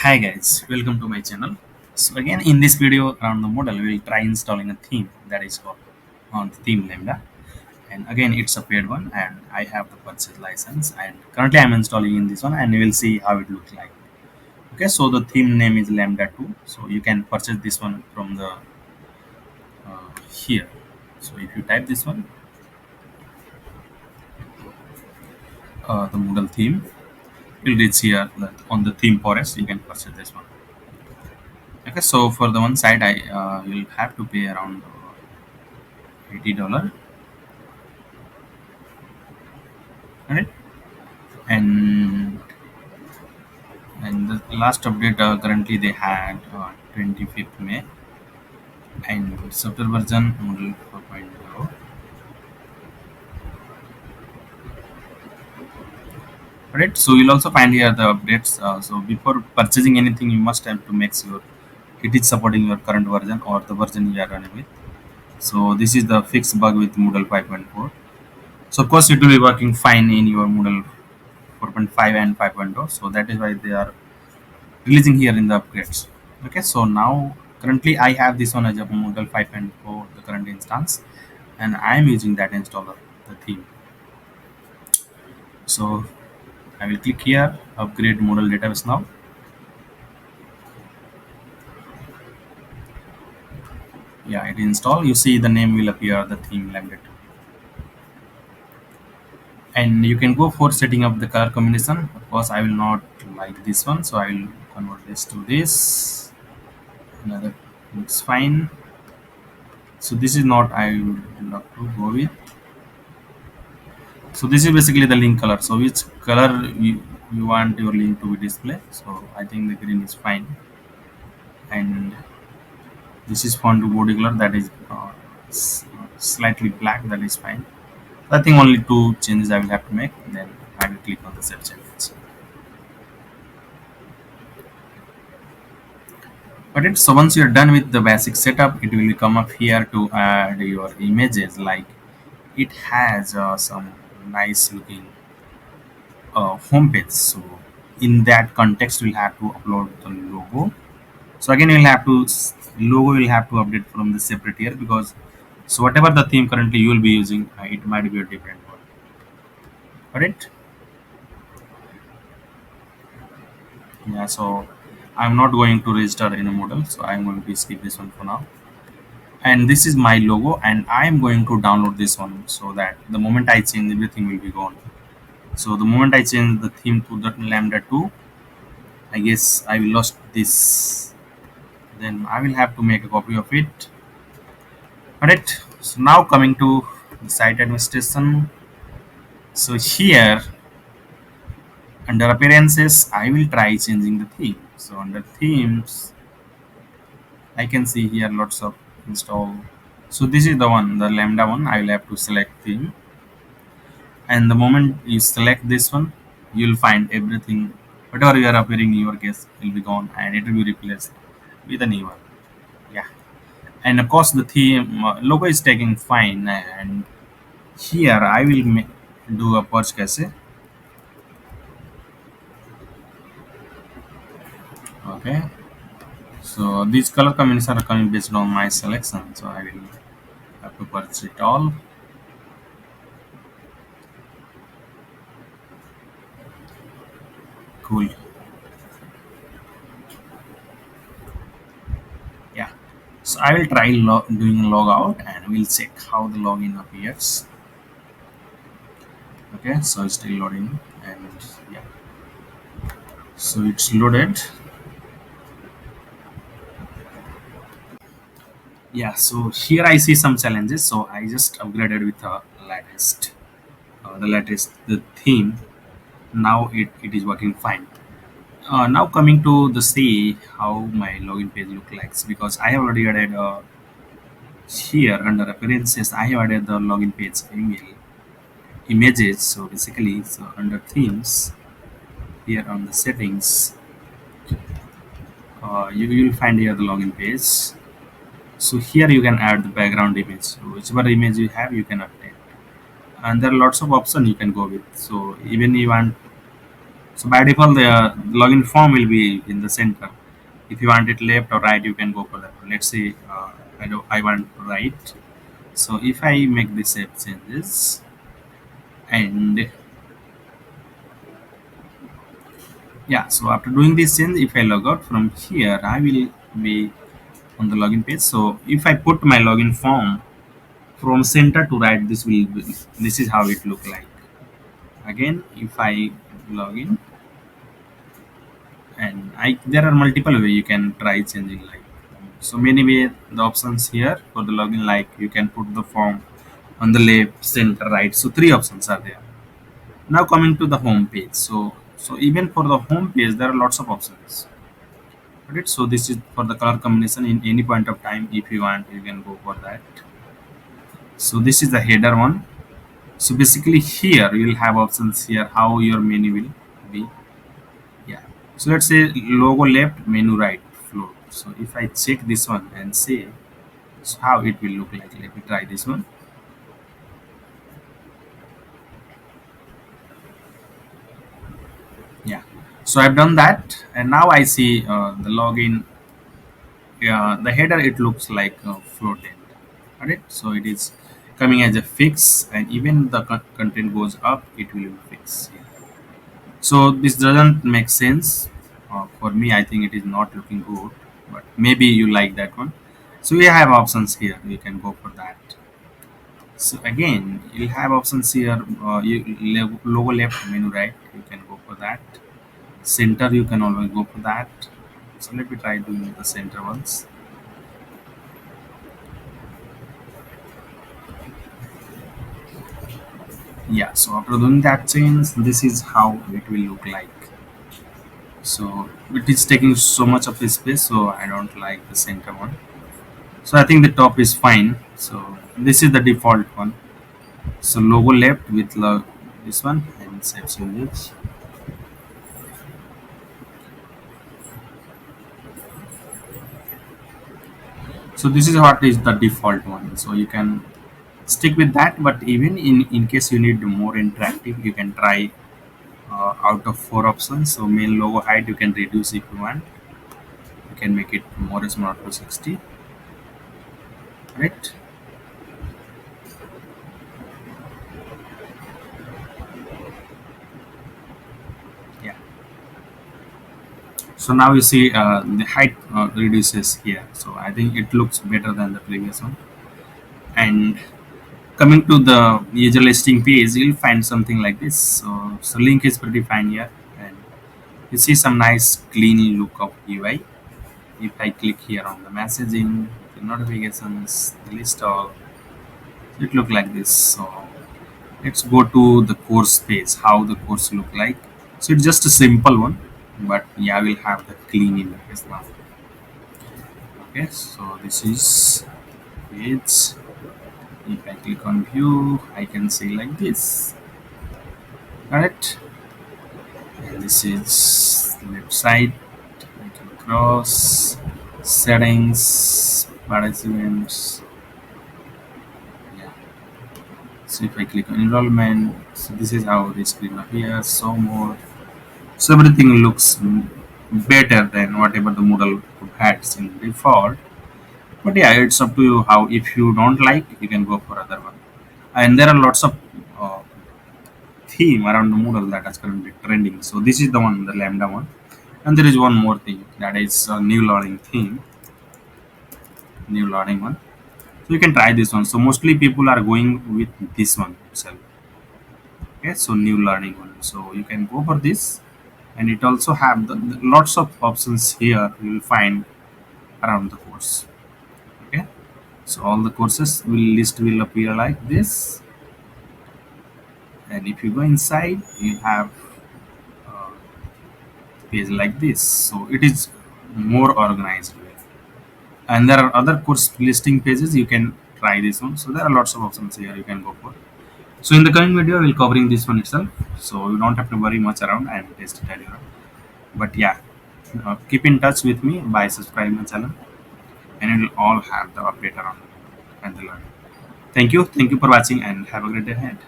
Hi guys, welcome to my channel. So again in this video around the model we will try installing a theme that is called on the theme Lambda, and again it's a paid one and I have the purchase license, and currently I'm installing in this one and we will see how it looks like. Okay, so the theme name is Lambda 2, so you can purchase this one from the here. So if you type this one, the Moodle theme, you'll reach here that on the theme forest you can purchase this one. Okay, so for the one side I you'll have to pay around $80. Right, and the last update currently they had 25th May, and software version Moodle 4.0. Right, so you'll also find here the updates. So before purchasing anything you must have to make sure it is supporting your current version or the version you are running with. So this is the fixed bug with Moodle 5.4. So of course it will be working fine in your Moodle 4.5 and 5.0, so that is why they are releasing here in the upgrades. Okay, so now currently I have this one as a Moodle 5.4, the current instance, and I am using that installer, the theme. So I will click here, upgrade Moodle database now. Yeah, it install. You see the name will appear, the theme Lambda 2. And you can go for setting up the color combination. Of course, I will not like this one, so I will convert this to this. Another looks fine. So this is not I would love to go with. So this is basically the link color. So which color you want your link to be display. So I think the green is fine, and this is font to body color, that is slightly black, that is fine. I think only two changes I will have to make. Then I will click on the save changes. But it's so once you're done with the basic setup, it will come up here to add your images. Like it has some nice looking home page. So in that context, we'll have to upload the logo. So again, you'll have to logo will have to update from the separate here, because so whatever the theme currently you will be using, it might be a different one. Got it? Yeah. So I'm not going to register in a model, so I'm going to skip this one for now. And this is my logo, and I'm going to download this one so that the moment I change, everything will be gone. So the moment I change the theme to the Lambda 2, I guess I will lost this. Then I will have to make a copy of it. Alright, so now coming to the site administration. So here under appearances I will try changing the theme. So under themes I can see here lots of install. So this is the one, the Lambda one. I will have to select theme, and the moment you select this one, you'll find everything whatever you are appearing in your case will be gone, and it will be replaced with a new one. Yeah, and of course the theme logo is taking fine, and here I will do a purge cache. Okay, so these color combinations are coming based on my selection, so I will have to purge it all. Cool. Yeah, so I will try doing log out, and we'll check how the login appears. Okay, so it's still loading, and yeah, so it's loaded. Yeah, so here I see some challenges, so I just upgraded with the theme. Now it is working fine. Now coming to the see how my login page look like, because I have already added here under appearances I have added the login page email images. So basically, so under themes here on the settings, you will find here the login page. So here you can add the background image. So whichever image you have, you can update, and there are lots of options you can go with. So even you want So by default, the login form will be in the center. If you want it left or right, you can go for that one. Let's say I want right. So if I make the save changes, and yeah, so after doing this change, if I log out from here, I will be on the login page. So if I put my login form from center to right, this is how it look like. Again, if I log in, and I there are multiple way you can try changing, like so many way the options here for the login, like you can put the form on the left, center, right. So three options are there. Now coming to the home page. So even for the home page there are lots of options. Right? So this is for the color combination in any point of time. If you want, you can go for that. So this is the header one. So basically here you will have options here how your menu will be. Yeah. So let's say logo left, menu right, float. So if I check this one and say so how it will look like. Let me try this one. Yeah. So I've done that, and now I see the login. Yeah, the header it looks like float end. Alright. So it is coming as a fix, and even the content goes up, it will be fix. Yeah. So this doesn't make sense for me. I think it is not looking good, but maybe you like that one. So we have options here. You can go for that. So again, you'll have options here. Logo left, menu right. You can go for that. Center, you can always go for that. So let me try doing the center ones. Yeah. So after doing that change, this is how it will look like. So it is taking so much of the space, so I don't like the center one. So I think the top is fine. So this is the default one. So logo left with this one and save changes. So this is what is the default one. So you can stick with that. But even in case you need more interactive, you can try out of four options. So main logo height you can reduce if you want. You can make it more small to 60. Right. Yeah. So now you see the height reduces here. So I think it looks better than the previous one. And coming to the user listing page, you'll find something like this. So link is pretty fine here, and you see some nice clean look of UI. If I click here on the messaging, the notifications, the list all, it look like this. So let's go to the course page. How the course look like? So it's just a simple one, but yeah, we'll have the clean interface now. Okay, so this is page. If I click on view, I can see like this. Correct. And this is left side. I can cross settings, participants. Yeah. So if I click on enrollment, so this is how the screen appears. So more. So everything looks better than whatever the Moodle had in default. But yeah, it's up to you how. If you don't like, you can go for other one. And there are lots of uh, theme around the Moodle that is currently trending. So this is the one, the Lambda one. And there is one more thing that is a new learning theme, new learning one. So you can try this one. So mostly people are going with this one itself. Okay, so new learning one. So you can go for this, and it also have the lots of options here. You will find around the course. Okay, so all the courses will appear like this, and if you go inside, you have uh, page like this. So it is more organized way. And there are other course listing pages. You can try this one. So there are lots of options here you can go for. So in the coming video we'll covering this one itself, so you don't have to worry much around and test it earlier. But yeah, keep in touch with me by subscribing my channel, and it will all have the update around and the learning. Thank you for watching, and have a great day ahead.